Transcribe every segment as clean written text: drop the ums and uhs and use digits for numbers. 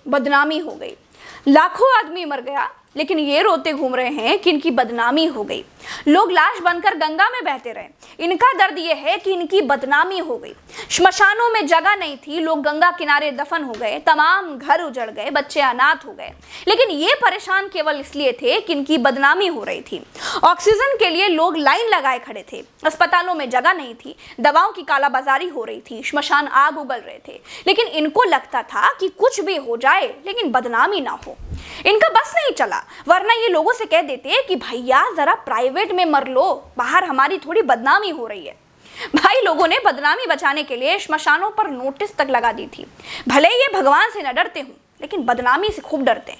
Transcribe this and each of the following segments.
बदनामी हो गई। लाखों आदमी मर गया, लेकिन ये रोते घूम रहे हैं कि इनकी बदनामी हो गई। लोग लाश बनकर गंगा में बहते रहे, इनका दर्द ये है कि इनकी बदनामी हो गई। श्मशानों में जगह नहीं थी, लोग गंगा किनारे दफन हो गए, तमाम घर उजड़ गए, बच्चे अनाथ हो गए, लेकिन ये परेशान केवल इसलिए थे कि इनकी बदनामी हो रही थी। ऑक्सीजन के लिए लोग लाइन लगाए खड़े थे, अस्पतालों में जगह नहीं थी, दवाओं की कालाबाजारी हो रही थी, श्मशान आग उगल रहे थे, लेकिन इनको लगता था कि कुछ भी हो जाए लेकिन बदनामी ना हो। इनका बस नहीं चला, वरना ये लोगों से कह देते कि भैया जरा प्राइवेट में मर लो, बाहर हमारी थोड़ी बदनामी हो रही है। भाई लोगों ने बदनामी बचाने के लिए श्मशानों पर नोटिस तक लगा दी थी। भले ये भगवान से न डरते हों, लेकिन बदनामी से खूब डरते हैं।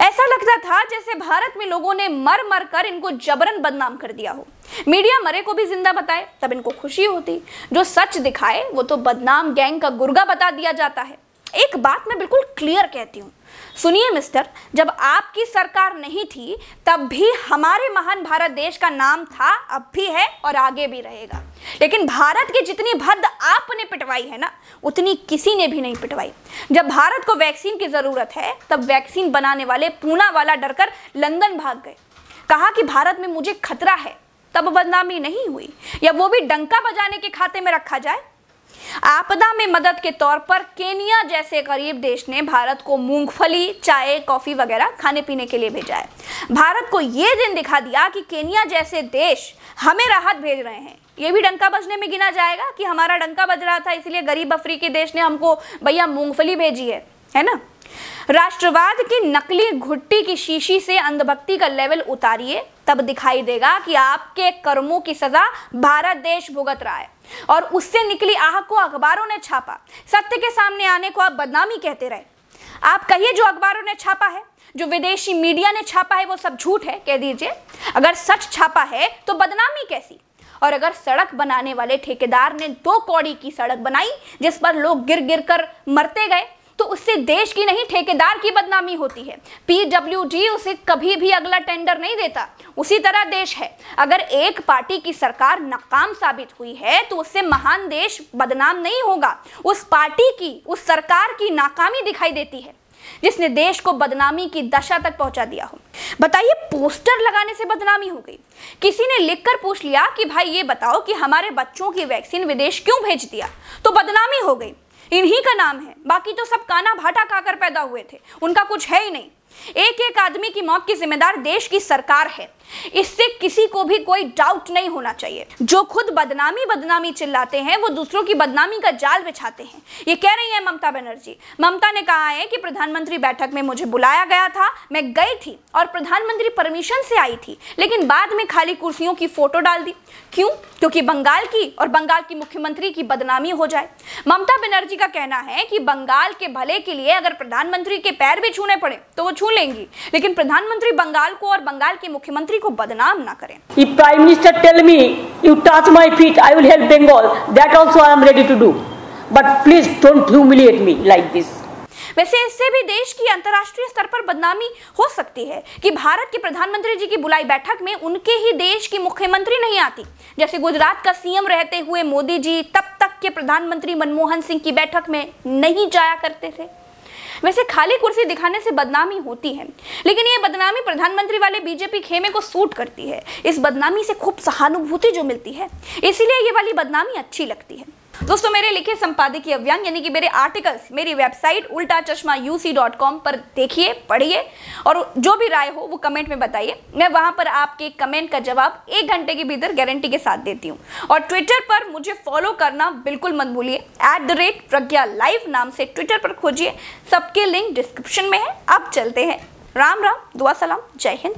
ऐसा लगता था जैसे भारत में लोगों ने मर मर कर इनको जबरन बदनाम कर दिया हो। मीडिया मरे को भी जिंदा बताए तब इनको खुशी होती, जो सच दिखाए वो तो बदनाम गैंग का गुर्गा बता दिया जाता है। एक बात मैं बिल्कुल क्लियर कहती हूँ, सुनिए मिस्टर, जब आपकी सरकार नहीं थी तब भी हमारे महान भारत देश का नाम था, अब भी है और आगे भी रहेगा। लेकिन भारत की जितनी भद्द आपने पिटवाई है ना, उतनी किसी ने भी नहीं पिटवाई। जब भारत को वैक्सीन की जरूरत है तब वैक्सीन बनाने वाले पूना वाला डरकर लंदन भाग गए, कहा कि भारत में मुझे खतरा है, तब बदनामी नहीं हुई, या वो भी डंका बजाने के खाते में रखा जाए। आपदा में मदद के तौर पर केनिया जैसे गरीब देश ने भारत को मूंगफली, चाय, कॉफी वगैरह खाने पीने के लिए भेजा है। भारत को ये दिन दिखा दिया कि केनिया जैसे देश हमें राहत भेज रहे हैं। ये भी डंका बजने में गिना जाएगा कि हमारा डंका बज रहा था इसलिए गरीब अफ्रीकी देश ने हमको भैया मूंगफली भेजी है ना। राष्ट्रवाद की नकली घुट्टी की शीशी से अंधभक्ति का लेवल उतारिए, तब दिखाई देगा कि आपके कर्मों की सजा भारत देश भुगत रहा है। और उससे निकली आह को अखबारों ने छापा, सत्य के सामने आने को आप बदनामी कहते रहे। आप कहिए जो अखबारों ने छापा है, जो विदेशी मीडिया ने छापा है, वो सब झूठ है, कह दीजिए। अगर सच छापा है तो बदनामी कैसी? और अगर सड़क बनाने वाले ठेकेदार ने 2 कौड़ी की सड़क बनाई जिस पर लोग गिर गिर कर मरते गए, तो उससे देश की नहीं ठेकेदार की बदनामी होती है। PWD उसे कभी भी अगला टेंडर नहीं देता। उसी तरह देश है, अगर एक पार्टी की सरकार नाकाम साबित हुई है तो उससे महान देश बदनाम नहीं होगा, उस पार्टी की, उस सरकार की नाकामी दिखाई देती है जिसने देश को बदनामी की दशा तक पहुंचा दिया हो। बताइए, पोस्टर लगाने से बदनामी हो गई? किसी ने लिखकर पूछ लिया कि भाई ये बताओ कि हमारे बच्चों की वैक्सीन विदेश क्यों भेज दिया, तो बदनामी हो गई। इन्हीं का नाम है, बाकी तो सब काना भाटा खाकर पैदा हुए थे, उनका कुछ है ही नहीं। एक एक आदमी की मौत की जिम्मेदार देश की सरकार है, इससे किसी को भी कोई डाउट नहीं होना चाहिए। जो खुद बदनामी चिल्लाते हैं वो दूसरों की बदनामी का जाल बिछाते हैं। ये कह रही है ममता बनर्जी। ममता ने कहा है कि प्रधानमंत्री बैठक में मुझे बुलाया गया था, मैं गई थी और प्रधानमंत्री परमिशन से आई थी, लेकिन बाद में खाली कुर्सियों की फोटो डाल दी। क्यों? क्योंकि बंगाल की और बंगाल की मुख्यमंत्री की बदनामी हो जाए। ममता बनर्जी का कहना है कि बंगाल के भले के लिए अगर प्रधानमंत्री के पैर भी छूने पड़े तो वो छू लेंगी, लेकिन प्रधानमंत्री बंगाल को और बंगाल के मुख्यमंत्री को बदनाम ना करें। If Prime Minister tell me you touch my feet, I will help Bengal. That also I am ready to do. But please don't humiliate me like this. वैसे इससे भी देश की अंतर्राष्ट्रीय स्तर पर बदनामी हो सकती है कि भारत के प्रधानमंत्री जी की बुलाई बैठक में उनके ही देश की मुख्यमंत्री नहीं आती। जैसे गुजरात का सीएम रहते हुए मोदी जी तब तक के प्रधानमंत्री मनमोहन सिंह की बैठक में नहीं जाया करते थे। वैसे खाली कुर्सी दिखाने से बदनामी होती है, लेकिन ये बदनामी प्रधानमंत्री वाले बीजेपी खेमे को सूट करती है। इस बदनामी से खूब सहानुभूति जो मिलती है, इसीलिए ये वाली बदनामी अच्छी लगती है। दोस्तों, मेरे लिखे संपादकीय व्यंग यानी कि मेरे आर्टिकल्स मेरी वेबसाइट ultachashma.uc.com पर देखिए, पढ़िए और जो भी राय हो वो कमेंट में बताइए। मैं वहां पर आपके कमेंट का जवाब 1 घंटे के भीतर गारंटी के साथ देती हूं। और ट्विटर पर मुझे फॉलो करना बिल्कुल मत भूलिए। @प्रज्ञा_live नाम से ट्विटर पर खोजिए, सबके लिंक डिस्क्रिप्शन में है। अब चलते हैं। राम राम, दुआ सलाम, जय हिंद।